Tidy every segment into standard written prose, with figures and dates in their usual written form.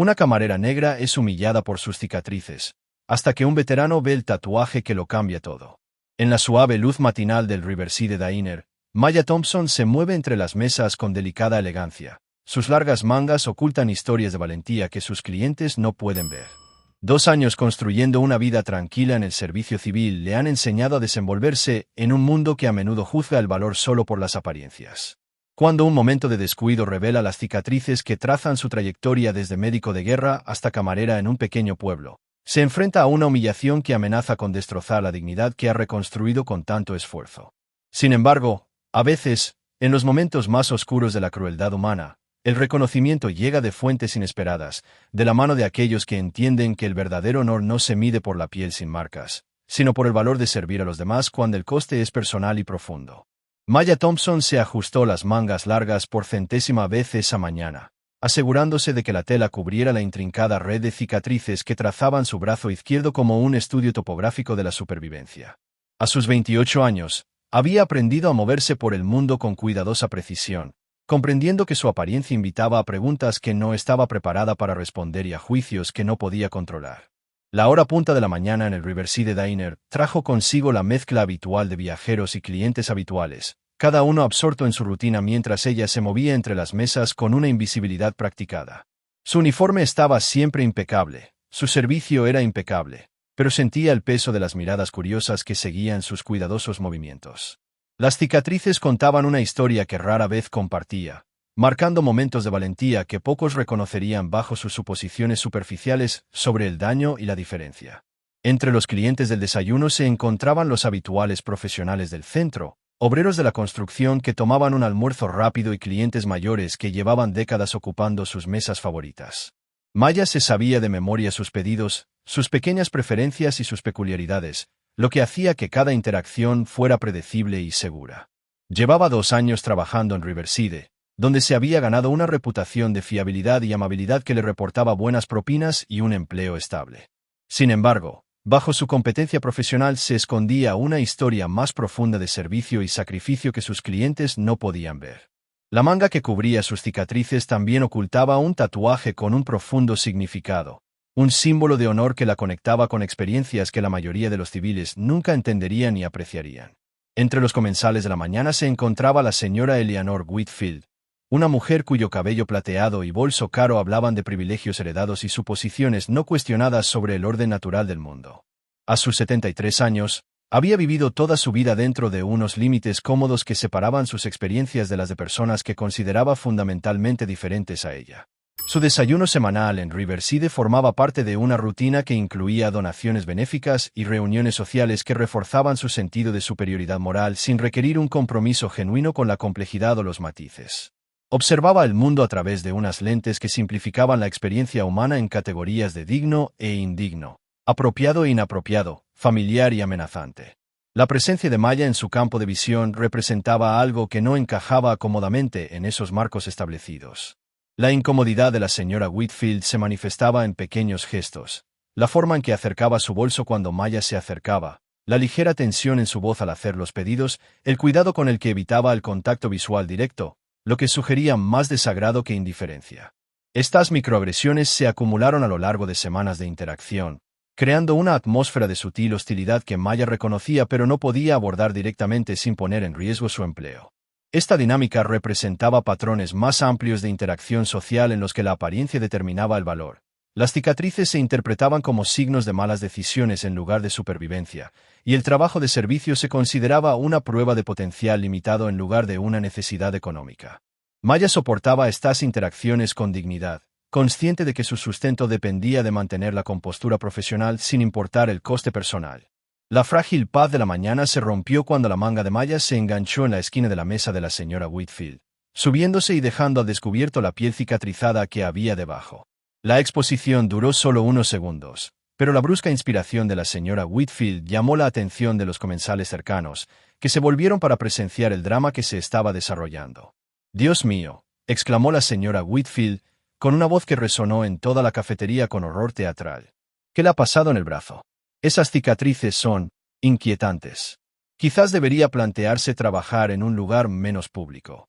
Una camarera negra es humillada por sus cicatrices, hasta que un veterano ve el tatuaje que lo cambia todo. En la suave luz matinal del Riverside Diner, Maya Thompson se mueve entre las mesas con delicada elegancia. Sus largas mangas ocultan historias de valentía que sus clientes no pueden ver. 2 años construyendo una vida tranquila en el servicio civil le han enseñado a desenvolverse en un mundo que a menudo juzga el valor solo por las apariencias. Cuando un momento de descuido revela las cicatrices que trazan su trayectoria desde médico de guerra hasta camarera en un pequeño pueblo, se enfrenta a una humillación que amenaza con destrozar la dignidad que ha reconstruido con tanto esfuerzo. Sin embargo, a veces, en los momentos más oscuros de la crueldad humana, el reconocimiento llega de fuentes inesperadas, de la mano de aquellos que entienden que el verdadero honor no se mide por la piel sin marcas, sino por el valor de servir a los demás cuando el coste es personal y profundo. Maya Thompson se ajustó las mangas largas por 100ª vez esa mañana, asegurándose de que la tela cubriera la intrincada red de cicatrices que trazaban su brazo izquierdo como un estudio topográfico de la supervivencia. A sus 28 años, había aprendido a moverse por el mundo con cuidadosa precisión, comprendiendo que su apariencia invitaba a preguntas que no estaba preparada para responder y a juicios que no podía controlar. La hora punta de la mañana en el Riverside Diner trajo consigo la mezcla habitual de viajeros y clientes habituales, cada uno absorto en su rutina mientras ella se movía entre las mesas con una invisibilidad practicada. Su uniforme estaba siempre impecable, su servicio era impecable, pero sentía el peso de las miradas curiosas que seguían sus cuidadosos movimientos. Las cicatrices contaban una historia que rara vez compartía, marcando momentos de valentía que pocos reconocerían bajo sus suposiciones superficiales sobre el daño y la diferencia. Entre los clientes del desayuno se encontraban los habituales profesionales del centro, obreros de la construcción que tomaban un almuerzo rápido y clientes mayores que llevaban décadas ocupando sus mesas favoritas. Maya se sabía de memoria sus pedidos, sus pequeñas preferencias y sus peculiaridades, lo que hacía que cada interacción fuera predecible y segura. Llevaba 2 años trabajando en Riverside, donde se había ganado una reputación de fiabilidad y amabilidad que le reportaba buenas propinas y un empleo estable. Sin embargo, bajo su competencia profesional se escondía una historia más profunda de servicio y sacrificio que sus clientes no podían ver. La manga que cubría sus cicatrices también ocultaba un tatuaje con un profundo significado, un símbolo de honor que la conectaba con experiencias que la mayoría de los civiles nunca entenderían ni apreciarían. Entre los comensales de la mañana se encontraba la señora Eleanor Whitfield, una mujer cuyo cabello plateado y bolso caro hablaban de privilegios heredados y suposiciones no cuestionadas sobre el orden natural del mundo. A sus 73 años, había vivido toda su vida dentro de unos límites cómodos que separaban sus experiencias de las de personas que consideraba fundamentalmente diferentes a ella. Su desayuno semanal en Riverside formaba parte de una rutina que incluía donaciones benéficas y reuniones sociales que reforzaban su sentido de superioridad moral sin requerir un compromiso genuino con la complejidad o los matices. Observaba el mundo a través de unas lentes que simplificaban la experiencia humana en categorías de digno e indigno, apropiado e inapropiado, familiar y amenazante. La presencia de Maya en su campo de visión representaba algo que no encajaba cómodamente en esos marcos establecidos. La incomodidad de la señora Whitfield se manifestaba en pequeños gestos, la forma en que acercaba su bolso cuando Maya se acercaba, la ligera tensión en su voz al hacer los pedidos, el cuidado con el que evitaba el contacto visual directo, lo que sugería más desagrado que indiferencia. Estas microagresiones se acumularon a lo largo de semanas de interacción, creando una atmósfera de sutil hostilidad que Maya reconocía pero no podía abordar directamente sin poner en riesgo su empleo. Esta dinámica representaba patrones más amplios de interacción social en los que la apariencia determinaba el valor. Las cicatrices se interpretaban como signos de malas decisiones en lugar de supervivencia, y el trabajo de servicio se consideraba una prueba de potencial limitado en lugar de una necesidad económica. Maya soportaba estas interacciones con dignidad, consciente de que su sustento dependía de mantener la compostura profesional sin importar el coste personal. La frágil paz de la mañana se rompió cuando la manga de Maya se enganchó en la esquina de la mesa de la señora Whitfield, subiéndose y dejando al descubierto la piel cicatrizada que había debajo. La exposición duró solo unos segundos, pero la brusca inspiración de la señora Whitfield llamó la atención de los comensales cercanos, que se volvieron para presenciar el drama que se estaba desarrollando. «Dios mío», exclamó la señora Whitfield, con una voz que resonó en toda la cafetería con horror teatral. «¿Qué le ha pasado en el brazo? Esas cicatrices son inquietantes. Quizás debería plantearse trabajar en un lugar menos público».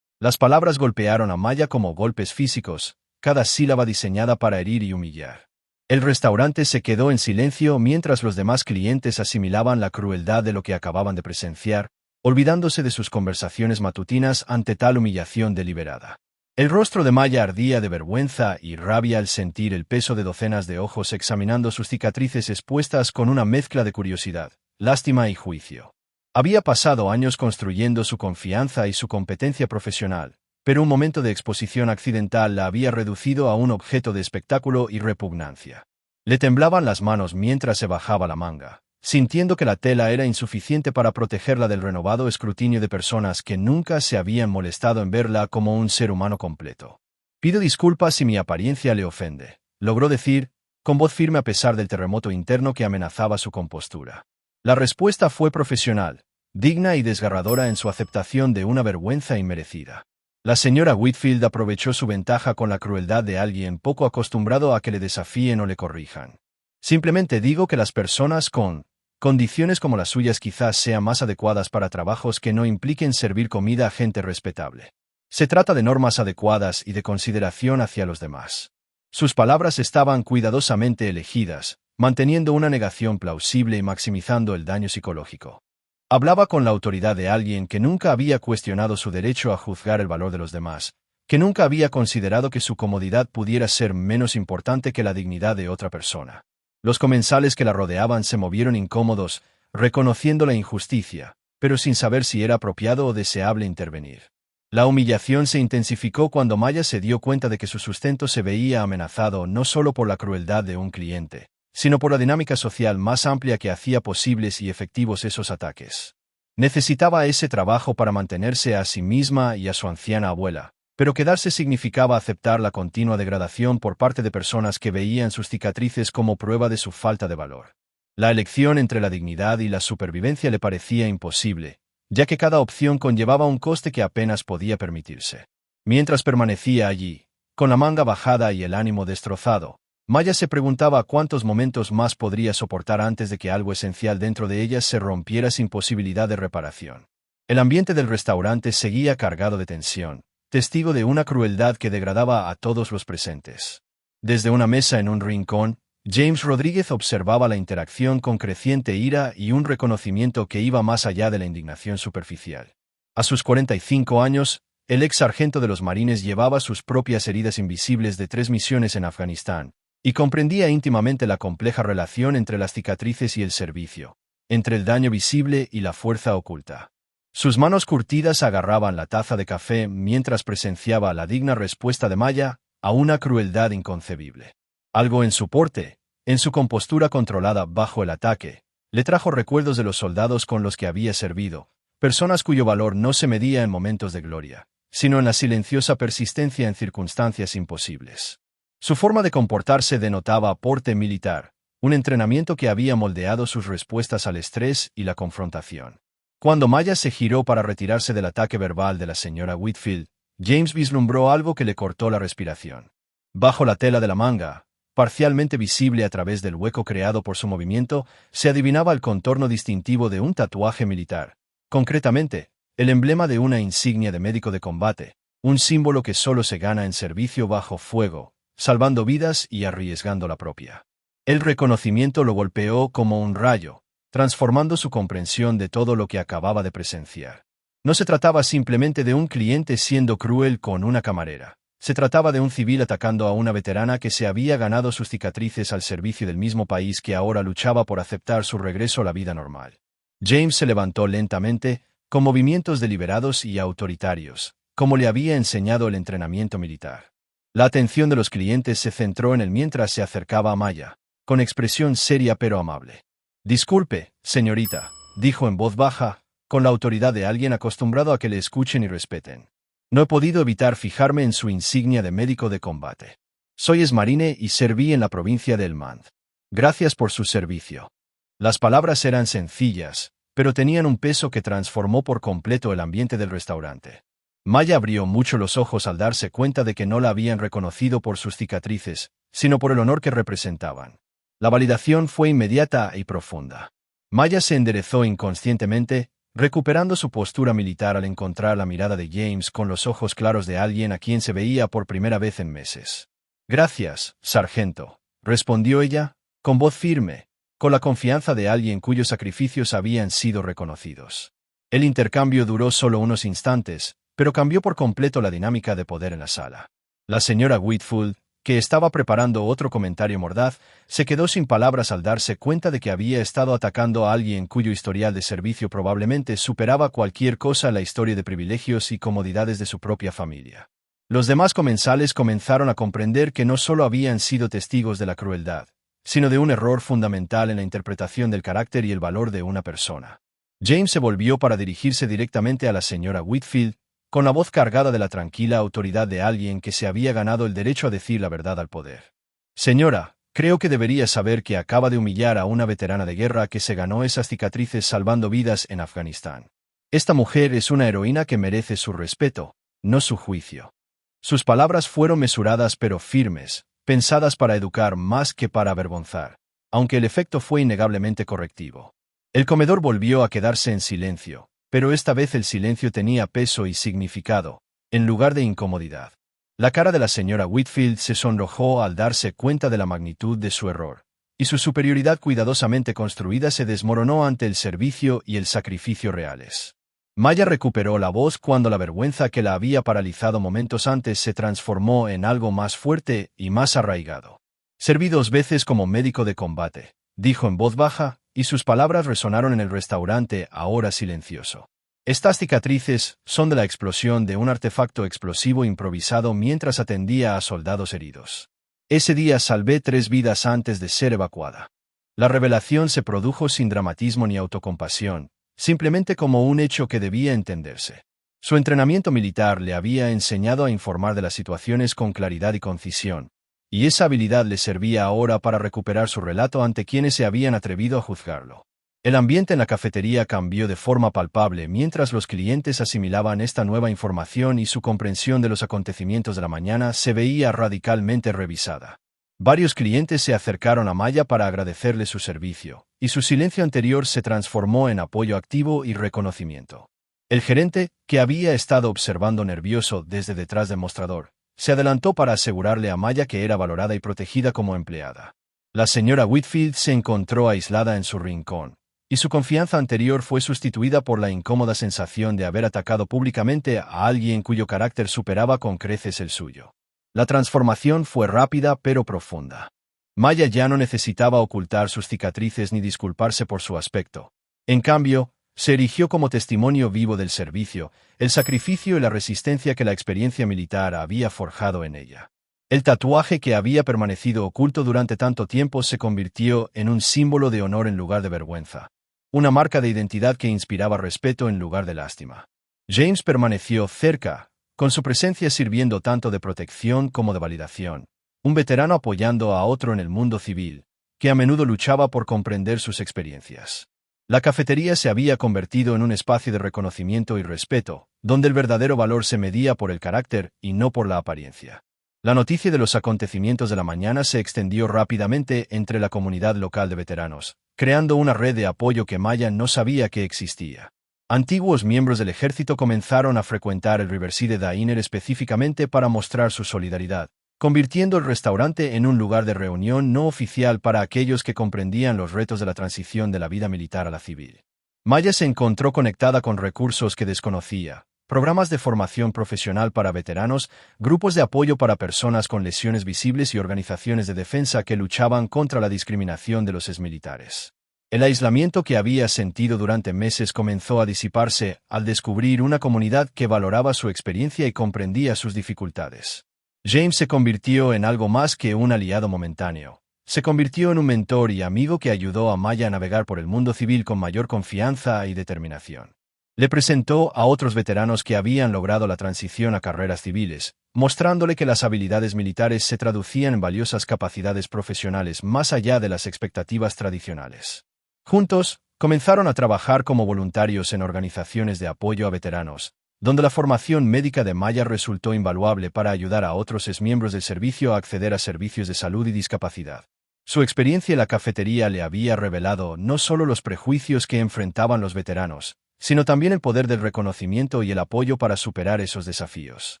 Las palabras golpearon a Maya como golpes físicos, cada sílaba diseñada para herir y humillar. El restaurante se quedó en silencio mientras los demás clientes asimilaban la crueldad de lo que acababan de presenciar, olvidándose de sus conversaciones matutinas ante tal humillación deliberada. El rostro de Maya ardía de vergüenza y rabia al sentir el peso de docenas de ojos examinando sus cicatrices expuestas con una mezcla de curiosidad, lástima y juicio. Había pasado años construyendo su confianza y su competencia profesional, pero un momento de exposición accidental la había reducido a un objeto de espectáculo y repugnancia. Le temblaban las manos mientras se bajaba la manga, sintiendo que la tela era insuficiente para protegerla del renovado escrutinio de personas que nunca se habían molestado en verla como un ser humano completo. «Pido disculpas si mi apariencia le ofende», logró decir, con voz firme a pesar del terremoto interno que amenazaba su compostura. La respuesta fue profesional, digna y desgarradora en su aceptación de una vergüenza inmerecida. La señora Whitfield aprovechó su ventaja con la crueldad de alguien poco acostumbrado a que le desafíen o le corrijan. «Simplemente digo que las personas con condiciones como las suyas quizás sean más adecuadas para trabajos que no impliquen servir comida a gente respetable. Se trata de normas adecuadas y de consideración hacia los demás». Sus palabras estaban cuidadosamente elegidas, manteniendo una negación plausible y maximizando el daño psicológico. Hablaba con la autoridad de alguien que nunca había cuestionado su derecho a juzgar el valor de los demás, que nunca había considerado que su comodidad pudiera ser menos importante que la dignidad de otra persona. Los comensales que la rodeaban se movieron incómodos, reconociendo la injusticia, pero sin saber si era apropiado o deseable intervenir. La humillación se intensificó cuando Maya se dio cuenta de que su sustento se veía amenazado no solo por la crueldad de un cliente, sino por la dinámica social más amplia que hacía posibles y efectivos esos ataques. Necesitaba ese trabajo para mantenerse a sí misma y a su anciana abuela, pero quedarse significaba aceptar la continua degradación por parte de personas que veían sus cicatrices como prueba de su falta de valor. La elección entre la dignidad y la supervivencia le parecía imposible, ya que cada opción conllevaba un coste que apenas podía permitirse. Mientras permanecía allí, con la manga bajada y el ánimo destrozado, Maya se preguntaba cuántos momentos más podría soportar antes de que algo esencial dentro de ella se rompiera sin posibilidad de reparación. El ambiente del restaurante seguía cargado de tensión, testigo de una crueldad que degradaba a todos los presentes. Desde una mesa en un rincón, James Rodríguez observaba la interacción con creciente ira y un reconocimiento que iba más allá de la indignación superficial. A sus 45 años, el ex sargento de los marines llevaba sus propias heridas invisibles de 3 misiones en Afganistán, y comprendía íntimamente la compleja relación entre las cicatrices y el servicio, entre el daño visible y la fuerza oculta. Sus manos curtidas agarraban la taza de café mientras presenciaba la digna respuesta de Maya a una crueldad inconcebible. Algo en su porte, en su compostura controlada bajo el ataque, le trajo recuerdos de los soldados con los que había servido, personas cuyo valor no se medía en momentos de gloria, sino en la silenciosa persistencia en circunstancias imposibles. Su forma de comportarse denotaba porte militar, un entrenamiento que había moldeado sus respuestas al estrés y la confrontación. Cuando Maya se giró para retirarse del ataque verbal de la señora Whitfield, James vislumbró algo que le cortó la respiración. Bajo la tela de la manga, parcialmente visible a través del hueco creado por su movimiento, se adivinaba el contorno distintivo de un tatuaje militar, concretamente, el emblema de una insignia de médico de combate, un símbolo que solo se gana en servicio bajo fuego, salvando vidas y arriesgando la propia. El reconocimiento lo golpeó como un rayo, transformando su comprensión de todo lo que acababa de presenciar. No se trataba simplemente de un cliente siendo cruel con una camarera. Se trataba de un civil atacando a una veterana que se había ganado sus cicatrices al servicio del mismo país que ahora luchaba por aceptar su regreso a la vida normal. James se levantó lentamente, con movimientos deliberados y autoritarios, como le había enseñado el entrenamiento militar. La atención de los clientes se centró en él mientras se acercaba a Maya, con expresión seria pero amable. «Disculpe, señorita», dijo en voz baja, con la autoridad de alguien acostumbrado a que le escuchen y respeten. «No he podido evitar fijarme en su insignia de médico de combate. Soy exmarine y serví en la provincia de Helmand. Gracias por su servicio». Las palabras eran sencillas, pero tenían un peso que transformó por completo el ambiente del restaurante. Maya abrió mucho los ojos al darse cuenta de que no la habían reconocido por sus cicatrices, sino por el honor que representaban. La validación fue inmediata y profunda. Maya se enderezó inconscientemente, recuperando su postura militar al encontrar la mirada de James con los ojos claros de alguien a quien se veía por primera vez en meses. Gracias, sargento, respondió ella, con voz firme, con la confianza de alguien cuyos sacrificios habían sido reconocidos. El intercambio duró solo unos instantes, pero cambió por completo la dinámica de poder en la sala. La señora Whitfield, que estaba preparando otro comentario mordaz, se quedó sin palabras al darse cuenta de que había estado atacando a alguien cuyo historial de servicio probablemente superaba cualquier cosa en la historia de privilegios y comodidades de su propia familia. Los demás comensales comenzaron a comprender que no solo habían sido testigos de la crueldad, sino de un error fundamental en la interpretación del carácter y el valor de una persona. James se volvió para dirigirse directamente a la señora Whitfield, con la voz cargada de la tranquila autoridad de alguien que se había ganado el derecho a decir la verdad al poder. Señora, creo que debería saber que acaba de humillar a una veterana de guerra que se ganó esas cicatrices salvando vidas en Afganistán. Esta mujer es una heroína que merece su respeto, no su juicio. Sus palabras fueron mesuradas pero firmes, pensadas para educar más que para avergonzar, aunque el efecto fue innegablemente correctivo. El comedor volvió a quedarse en silencio, pero esta vez el silencio tenía peso y significado, en lugar de incomodidad. La cara de la señora Whitfield se sonrojó al darse cuenta de la magnitud de su error, y su superioridad cuidadosamente construida se desmoronó ante el servicio y el sacrificio reales. Maya recuperó la voz cuando la vergüenza que la había paralizado momentos antes se transformó en algo más fuerte y más arraigado. Serví 2 veces como médico de combate, dijo en voz baja, y sus palabras resonaron en el restaurante ahora silencioso. Estas cicatrices son de la explosión de un artefacto explosivo improvisado mientras atendía a soldados heridos. Ese día salvé 3 vidas antes de ser evacuada. La revelación se produjo sin dramatismo ni autocompasión, simplemente como un hecho que debía entenderse. Su entrenamiento militar le había enseñado a informar de las situaciones con claridad y concisión, y esa habilidad le servía ahora para recuperar su relato ante quienes se habían atrevido a juzgarlo. El ambiente en la cafetería cambió de forma palpable mientras los clientes asimilaban esta nueva información y su comprensión de los acontecimientos de la mañana se veía radicalmente revisada. Varios clientes se acercaron a Maya para agradecerle su servicio, y su silencio anterior se transformó en apoyo activo y reconocimiento. El gerente, que había estado observando nervioso desde detrás del mostrador, se adelantó para asegurarle a Maya que era valorada y protegida como empleada. La señora Whitfield se encontró aislada en su rincón, y su confianza anterior fue sustituida por la incómoda sensación de haber atacado públicamente a alguien cuyo carácter superaba con creces el suyo. La transformación fue rápida pero profunda. Maya ya no necesitaba ocultar sus cicatrices ni disculparse por su aspecto. En cambio, se erigió como testimonio vivo del servicio, el sacrificio y la resistencia que la experiencia militar había forjado en ella. El tatuaje que había permanecido oculto durante tanto tiempo se convirtió en un símbolo de honor en lugar de vergüenza, una marca de identidad que inspiraba respeto en lugar de lástima. James permaneció cerca, con su presencia sirviendo tanto de protección como de validación, un veterano apoyando a otro en el mundo civil, que a menudo luchaba por comprender sus experiencias. La cafetería se había convertido en un espacio de reconocimiento y respeto, donde el verdadero valor se medía por el carácter y no por la apariencia. La noticia de los acontecimientos de la mañana se extendió rápidamente entre la comunidad local de veteranos, creando una red de apoyo que Maya no sabía que existía. Antiguos miembros del ejército comenzaron a frecuentar el Riverside Diner específicamente para mostrar su solidaridad, convirtiendo el restaurante en un lugar de reunión no oficial para aquellos que comprendían los retos de la transición de la vida militar a la civil. Maya se encontró conectada con recursos que desconocía, programas de formación profesional para veteranos, grupos de apoyo para personas con lesiones visibles y organizaciones de defensa que luchaban contra la discriminación de los exmilitares. El aislamiento que había sentido durante meses comenzó a disiparse al descubrir una comunidad que valoraba su experiencia y comprendía sus dificultades. James se convirtió en algo más que un aliado momentáneo. Se convirtió en un mentor y amigo que ayudó a Maya a navegar por el mundo civil con mayor confianza y determinación. Le presentó a otros veteranos que habían logrado la transición a carreras civiles, mostrándole que las habilidades militares se traducían en valiosas capacidades profesionales más allá de las expectativas tradicionales. Juntos, comenzaron a trabajar como voluntarios en organizaciones de apoyo a veteranos, donde la formación médica de Maya resultó invaluable para ayudar a otros exmiembros del servicio a acceder a servicios de salud y discapacidad. Su experiencia en la cafetería le había revelado no solo los prejuicios que enfrentaban los veteranos, sino también el poder del reconocimiento y el apoyo para superar esos desafíos.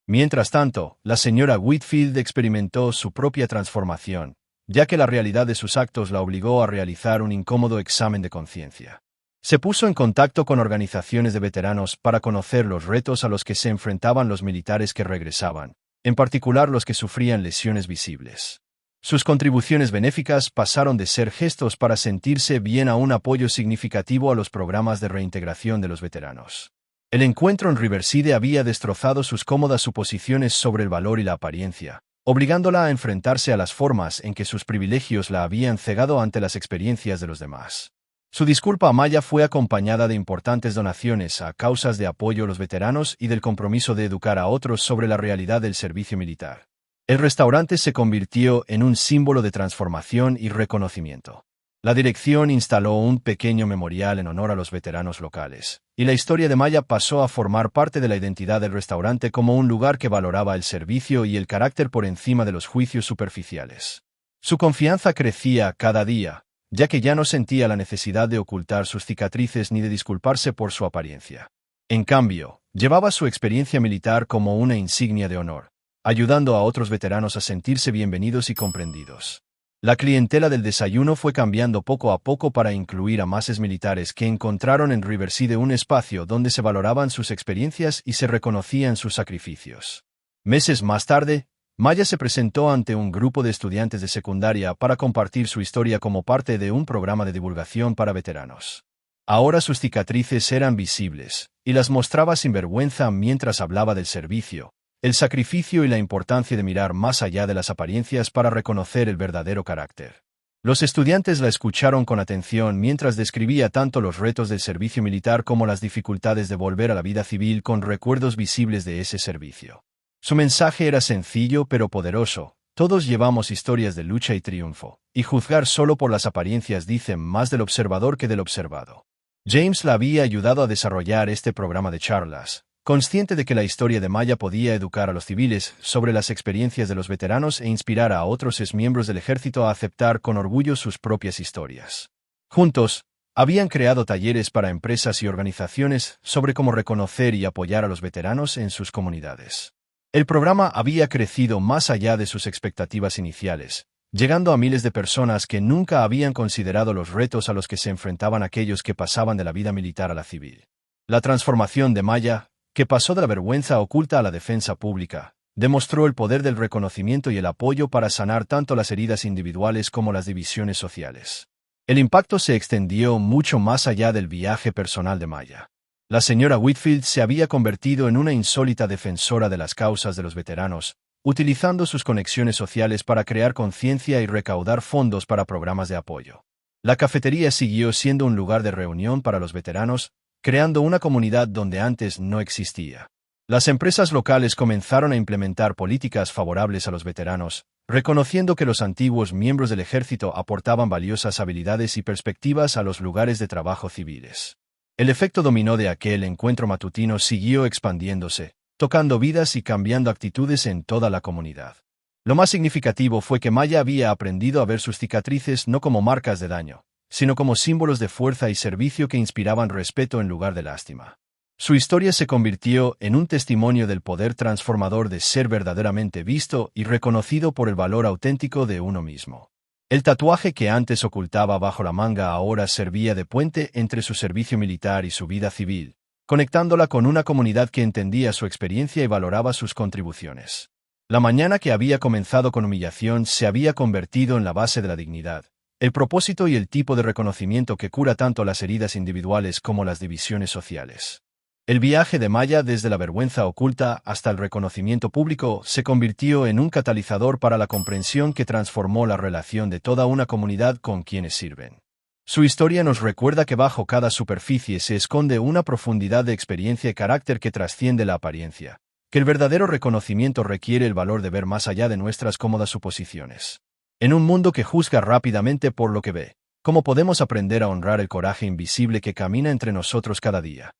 Mientras tanto, la señora Whitfield experimentó su propia transformación, ya que la realidad de sus actos la obligó a realizar un incómodo examen de conciencia. Se puso en contacto con organizaciones de veteranos para conocer los retos a los que se enfrentaban los militares que regresaban, en particular los que sufrían lesiones visibles. Sus contribuciones benéficas pasaron de ser gestos para sentirse bien a un apoyo significativo a los programas de reintegración de los veteranos. El encuentro en Riverside había destrozado sus cómodas suposiciones sobre el valor y la apariencia, obligándola a enfrentarse a las formas en que sus privilegios la habían cegado ante las experiencias de los demás. Su disculpa a Maya fue acompañada de importantes donaciones a causas de apoyo a los veteranos y del compromiso de educar a otros sobre la realidad del servicio militar. El restaurante se convirtió en un símbolo de transformación y reconocimiento. La dirección instaló un pequeño memorial en honor a los veteranos locales, y la historia de Maya pasó a formar parte de la identidad del restaurante como un lugar que valoraba el servicio y el carácter por encima de los juicios superficiales. Su confianza crecía cada día, ya que ya no sentía la necesidad de ocultar sus cicatrices ni de disculparse por su apariencia. En cambio, llevaba su experiencia militar como una insignia de honor, ayudando a otros veteranos a sentirse bienvenidos y comprendidos. La clientela del desayuno fue cambiando poco a poco para incluir a más militares que encontraron en Riverside un espacio donde se valoraban sus experiencias y se reconocían sus sacrificios. Meses más tarde, Maya se presentó ante un grupo de estudiantes de secundaria para compartir su historia como parte de un programa de divulgación para veteranos. Ahora sus cicatrices eran visibles, y las mostraba sin vergüenza mientras hablaba del servicio, el sacrificio y la importancia de mirar más allá de las apariencias para reconocer el verdadero carácter. Los estudiantes la escucharon con atención mientras describía tanto los retos del servicio militar como las dificultades de volver a la vida civil con recuerdos visibles de ese servicio. Su mensaje era sencillo pero poderoso: todos llevamos historias de lucha y triunfo, y juzgar solo por las apariencias dice más del observador que del observado. James la había ayudado a desarrollar este programa de charlas, consciente de que la historia de Maya podía educar a los civiles sobre las experiencias de los veteranos e inspirar a otros exmiembros del ejército a aceptar con orgullo sus propias historias. Juntos, habían creado talleres para empresas y organizaciones sobre cómo reconocer y apoyar a los veteranos en sus comunidades. El programa había crecido más allá de sus expectativas iniciales, llegando a miles de personas que nunca habían considerado los retos a los que se enfrentaban aquellos que pasaban de la vida militar a la civil. La transformación de Maya, que pasó de la vergüenza oculta a la defensa pública, demostró el poder del reconocimiento y el apoyo para sanar tanto las heridas individuales como las divisiones sociales. El impacto se extendió mucho más allá del viaje personal de Maya. La señora Whitfield se había convertido en una insólita defensora de las causas de los veteranos, utilizando sus conexiones sociales para crear conciencia y recaudar fondos para programas de apoyo. La cafetería siguió siendo un lugar de reunión para los veteranos, creando una comunidad donde antes no existía. Las empresas locales comenzaron a implementar políticas favorables a los veteranos, reconociendo que los antiguos miembros del ejército aportaban valiosas habilidades y perspectivas a los lugares de trabajo civiles. El efecto dominó de aquel encuentro matutino siguió expandiéndose, tocando vidas y cambiando actitudes en toda la comunidad. Lo más significativo fue que Maya había aprendido a ver sus cicatrices no como marcas de daño, sino como símbolos de fuerza y servicio que inspiraban respeto en lugar de lástima. Su historia se convirtió en un testimonio del poder transformador de ser verdaderamente visto y reconocido por el valor auténtico de uno mismo. El tatuaje que antes ocultaba bajo la manga ahora servía de puente entre su servicio militar y su vida civil, conectándola con una comunidad que entendía su experiencia y valoraba sus contribuciones. La mañana que había comenzado con humillación se había convertido en la base de la dignidad, el propósito y el tipo de reconocimiento que cura tanto las heridas individuales como las divisiones sociales. El viaje de Maya desde la vergüenza oculta hasta el reconocimiento público se convirtió en un catalizador para la comprensión que transformó la relación de toda una comunidad con quienes sirven. Su historia nos recuerda que bajo cada superficie se esconde una profundidad de experiencia y carácter que trasciende la apariencia, que el verdadero reconocimiento requiere el valor de ver más allá de nuestras cómodas suposiciones. En un mundo que juzga rápidamente por lo que ve, ¿cómo podemos aprender a honrar el coraje invisible que camina entre nosotros cada día?